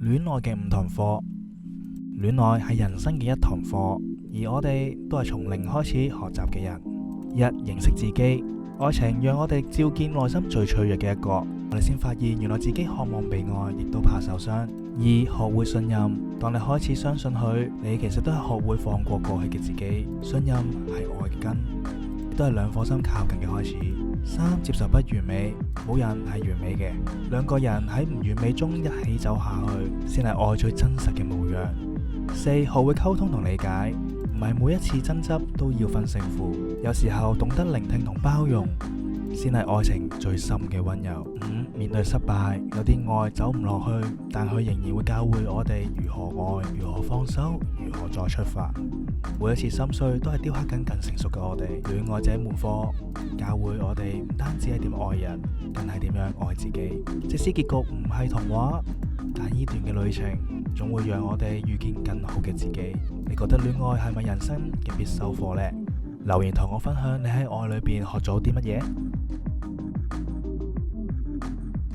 戀愛嘅五堂課，戀愛係人生嘅一堂課，而我哋都係從零開始學習嘅人。一、認識自己，愛情讓我哋照見內心最脆弱嘅一個，我哋先發現原來自己渴望被愛，亦都怕受傷。二、學會信任，當你開始相信佢，你其實都係學會放過過去嘅自己。信任係愛嘅根，都係兩顆心靠近嘅開始。三、接受不完美，冇人係完美嘅，兩個人喺唔完美中一起走下去，先係愛最真實嘅模樣。四、學會溝通同理解，唔係每一次爭執都要分勝負，有時候懂得聆聽同包容，先係愛情最深嘅溫柔。五、面對失敗，有啲愛走唔落去，但佢仍然會教會我哋如何愛，如何放手，如何再出發。每一次心碎都係雕刻緊更成熟嘅我哋。戀愛這門課教會我哋唔單止係點愛人，更係點樣愛自己。即使結局唔係童話，但呢段嘅旅程總會讓我哋遇見更好嘅自己。你覺得戀愛係咪人生嘅必修課呢？留言同我分享你喺愛裏邊學咗啲乜嘢。